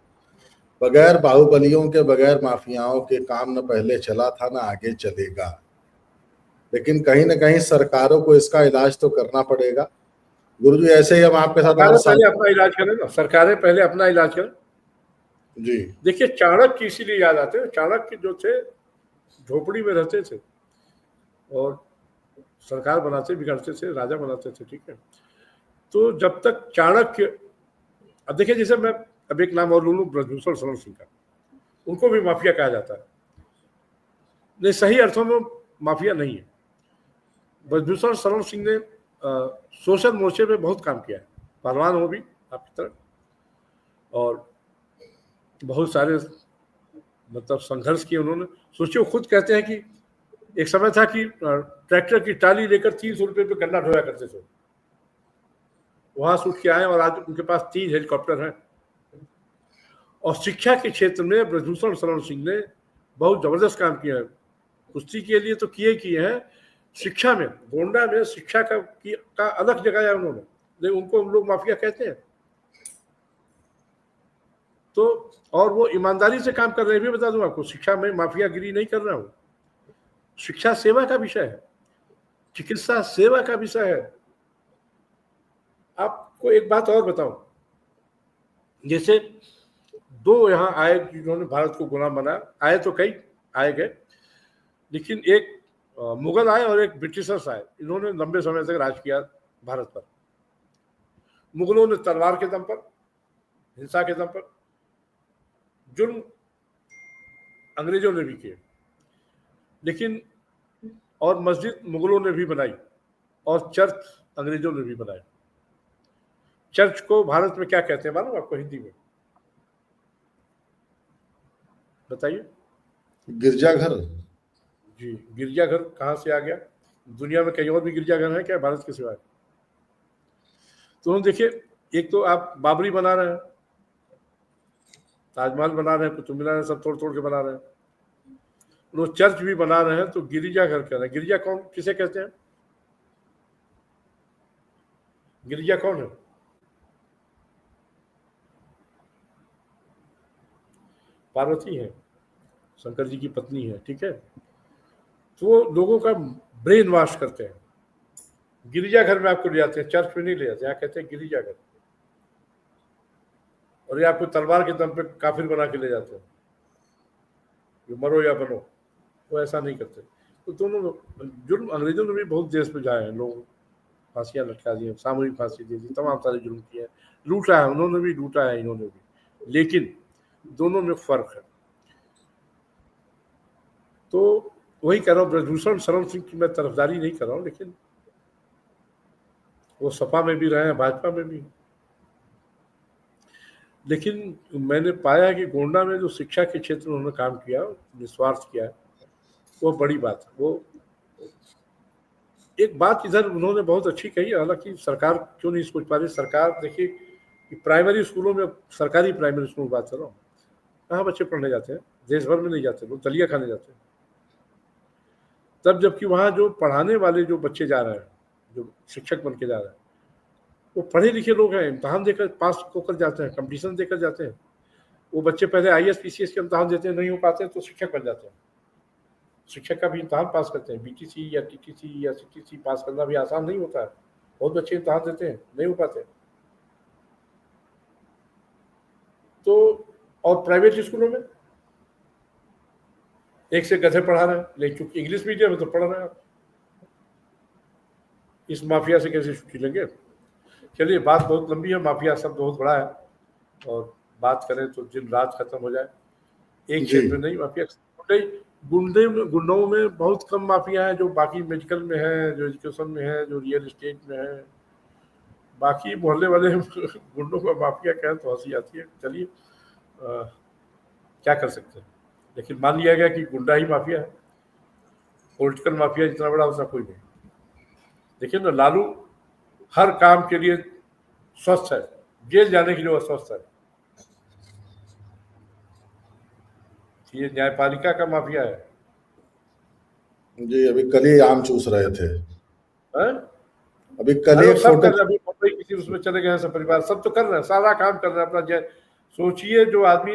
बगैर बाहुबलियों के, बगैर माफियाओं के काम न पहले चला था न आगे चलेगा। लेकिन कहीं न कहीं सरकारों को इसका इलाज तो करना पड़ेगा। गुरुजी, ऐसे ही हम आपके साथ पहले अपना इलाज करें ना, सरकारें पहले अपना इलाज करें। जी देखिए, चाणक्य इसीलिए याद आते हैं। चाणक्य जो थे, झोपड़ी में रहते थे और सरकार बनाते बिगड़ते थे, राजा बनाते थे, ठीक है। तो जब तक चाणक्य, अब देखिए, जैसे मैं अब एक नाम और लूँ, ब्रजभूषण शरण सिंह का, उनको भी माफिया कहा जाता है। नहीं, सही अर्थों में माफिया नहीं है। ब्रजभूषण शरण सिंह ने सोशल मोर्चे पे बहुत काम किया है, पहलवान हो भी आपकी तरह, और बहुत सारे मतलब संघर्ष किए उन्होंने। सोचिए, खुद कहते हैं कि एक समय था कि ट्रैक्टर की टाली लेकर 300 रुपये पे गन्ना ढोया करते थे, वहां से उठ के आए और आज उनके पास 3 हेलीकॉप्टर हैं। और शिक्षा के क्षेत्र में ब्रजभूषण शरण सिंह ने बहुत जबरदस्त काम किया है। कुश्ती के लिए तो किए हैं, शिक्षा में, गोंडा में शिक्षा का अलग जगह है उन्होंने, लेकिन उनको हम लोग माफिया कहते हैं। तो और वो ईमानदारी से काम कर रहे हैं, भी बता दूं आपको, शिक्षा में माफियागिरी नहीं कर रहा हूं। शिक्षा सेवा का विषय है, चिकित्सा सेवा का विषय है। आपको एक बात और बताऊं, जैसे 2 यहाँ आए जिन्होंने भारत को गुलाम बनाया, आए तो कई आए गए, लेकिन एक मुगल आए और एक ब्रिटिशर्स आए। इन्होंने लंबे समय तक राज किया भारत पर। मुगलों ने तलवार के दम पर, हिंसा के दम पर, जुर्म अंग्रेजों ने भी किए, लेकिन और मस्जिद मुगलों ने भी बनाई और चर्च अंग्रेजों ने भी बनाए। चर्च को भारत में क्या कहते हैं मालूम आपको हिंदी में? बताइए। गिरजाघर। जी, गिरजाघर कहाँ से आ गया? दुनिया में कहीं और भी गिरजाघर है क्या भारत के सिवाय? तो हम देखिए, एक तो आप बाबरी बना रहे हैं, ताजमहल बना रहे हैं, कुतुब मीनार सब तोड़ तोड़ के बना रहे हैं, लोग चर्च भी बना रहे हैं, तो गिरजाघर कह रहे हैं। गिरजा कौन किसे कहते हैं? गिरजा कौन है? पार्वती है, शंकर जी की पत्नी है, ठीक है। तो वो लोगों का ब्रेन वॉश करते हैं। गिरजाघर में आपको ले जाते हैं, चर्च में नहीं ले जाते, यहाँ कहते हैं गिरजाघर। और ये आपको तलवार के दम पे काफिर बना के ले जाते हैं, जो मरो या बनो। वो ऐसा नहीं करते। तो दोनों जुर्म अंग्रेजों ने भी बहुत देश में जाए हैं, लोग फांसियां लटका दी, सामूहिक फांसी दे दी, तमाम सारे जुर्म किए हैं, लूटा है, उन्होंने भी लूटा है, इन्होंने भी। लेकिन दोनों में फर्क है। तो वही कह रहा हूँ, ब्रजभूषण शरण सिंह की मैं तरफदारी नहीं कर रहा हूँ, लेकिन वो सपा में भी रहे हैं, भाजपा में भी। लेकिन मैंने पाया कि गोंडा में जो शिक्षा के क्षेत्र में उन्होंने काम किया, निस्वार्थ किया है, वो बड़ी बात है। वो एक बात इधर उन्होंने बहुत अच्छी कही, हालांकि सरकार क्यों नहीं सोच पा रही। सरकार देखिए कि प्राइमरी स्कूलों में, सरकारी प्राइमरी स्कूल बात कर रहा हूँ, कहाँ बच्चे पढ़ने जाते हैं, देश भर में नहीं जाते, लोग दलिया खाने जाते हैं। तब जबकि वहाँ जो पढ़ाने वाले जो बच्चे जा रहे हैं, जो शिक्षक बन के जा रहे हैं, वो पढ़े लिखे लोग हैं, इम्तहान देकर पास होकर जाते हैं, कंपटीशन देकर जाते हैं। वो बच्चे पहले IAS PCS के इम्तहान देते हैं, नहीं हो पाते हैं तो शिक्षक बन जाते हैं। शिक्षक का भी इम्तहान पास करते हैं, BTC या TTC या CTC पास करना भी आसान नहीं होता है। बहुत बच्चे इम्तहान देते हैं, नहीं हो पाते। तो और प्राइवेट स्कूलों में एक से गधे पढ़ा रहे हैं, लेकिन चूंकि इंग्लिश मीडियम में तो पढ़ रहे हैं। इस माफिया से कैसे छुट्टी लेंगे? चलिए, बात बहुत लंबी है, माफिया शब्द बहुत बड़ा है, और बात करें तो दिन रात खत्म हो जाए। एक क्षेत्र में नहीं, माफिया गुंडों में बहुत कम माफिया है, जो बाकी मेडिकल में है, जो एजुकेशन में है, जो रियल एस्टेट में है। बाकी मोहल्ले वाले गुंडों का माफिया कहें तो हंसी आती है। चलिए, क्या कर सकते हैं, लेकिन मान लिया गया कि गुंडा ही माफिया है। पॉलिटिकल माफिया जितना बड़ा उसका कोई नहीं। देखिए ना, लालू हर काम के लिए स्वस्थ है, जेल जाने के लिए वो स्वस्थ है। ये न्यायपालिका का माफिया है जी। अभी कल ही आम चूस रहे थे, अभी कल अरे एक सब फोटो कर रहे हैं, अभी मुंबई किसी उसमें चले गए हैं, सब परिवार सब तो कर रहे हैं, सारा काम कर रहे हैं अपना। सोचिए, जो आदमी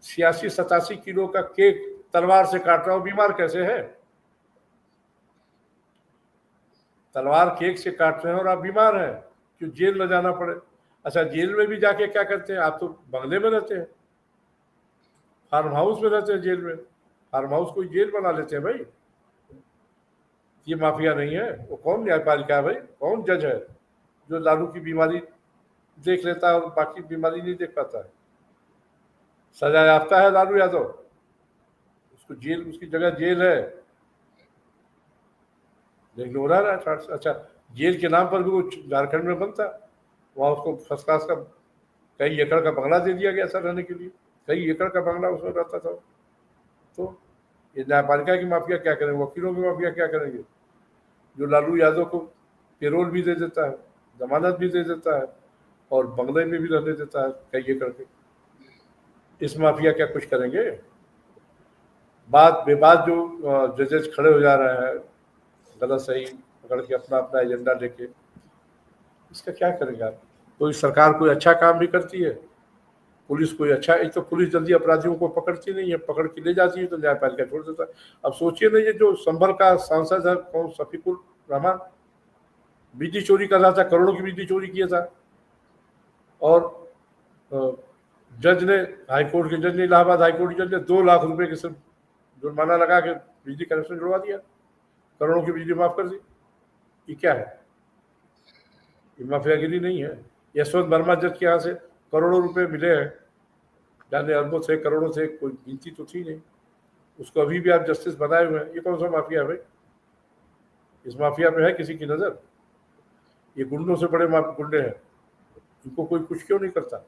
86-87 किलो का केक तलवार से काट रहा हो, बीमार कैसे है? तलवार केक से काट रहे हैं और आप बीमार हैं, क्यों जेल न जाना पड़े? अच्छा, जेल में भी जाके क्या करते हैं? आप तो बंगले में रहते हैं, फार्म हाउस में रहते हैं, जेल में फार्म हाउस को जेल बना लेते हैं भाई। ये माफिया नहीं है? वो कौन न्यायपालिका है भाई? कौन जज है जो लालू की बीमारी देख लेता है और बाकी बीमारी नहीं देख पाता है? सजा याफ्ता है लालू यादव, उसको जेल, उसकी जगह जेल है, लेकिन हो रहा है। अच्छा, जेल के नाम पर भी वो झारखंड में बनता, वहाँ उसको फर्स्ट क्लास का कई एकड़ का बंगला दे दिया गया था रहने के लिए, कई एकड़ का बंगला उसमें रहता था। तो ये न्यायपालिका की माफिया क्या करेंगे? वकीलों की माफिया क्या करेंगे? जो लालू यादव को पेरोल भी दे देता है, जमानत भी दे देता है, और बंगले में भी रहने देता है कई एकड़ के। इस माफिया क्या कुछ करेंगे? बात बेबात जो जजेस खड़े हो जा रहे हैं, गलत सही पकड़ के अपना अपना एजेंडा लेके, इसका क्या करेंगे आप? कोई सरकार कोई अच्छा काम भी करती है, पुलिस कोई अच्छा, एक तो पुलिस जल्दी अपराधियों को पकड़ती नहीं है, पकड़ के ले जाती है तो न्यायपालिका छोड़ देता है। अब सोचिए ना, ये जो संभल का सांसद है, कौन, शफीकुर रहमान, बिजली चोरी कर रहा था, करोड़ों की बिजली चोरी किया था, और जज ने, हाईकोर्ट के जज ने, इलाहाबाद हाईकोर्ट के जज ने 2 लाख रुपए के सिर्फ जुर्माना लगा के बिजली कनेक्शन जुड़वा दिया, करोड़ों की बिजली माफ कर दी। ये क्या है? ये माफियागिरी नहीं है? यशवंत वर्मा जज के यहाँ से करोड़ों रुपए मिले हैं, जाने अरबों से, करोड़ों से, कोई गिनती तो थी नहीं, उसको अभी भी आप जस्टिस बनाए हुए हैं। ये कौन सा माफिया है भाई? इस माफिया पे है किसी की नजर? ये गुंडों से बड़े गुंडे हैं, इनको कोई कुछ क्यों नहीं करता?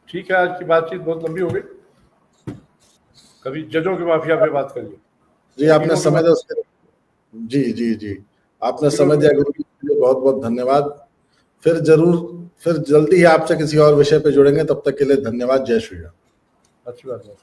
ठीक है, आज की बातचीत बहुत लंबी हो गई, कभी जजों के माफिया पे बात करिए। जी, आपने समय दिया, जी जी जी, आपने समय दिया गुरु जी, बहुत बहुत धन्यवाद। फिर जल्दी ही आपसे किसी और विषय पे जुड़ेंगे, तब तक के लिए धन्यवाद। जय श्री राम। अच्छी बात है।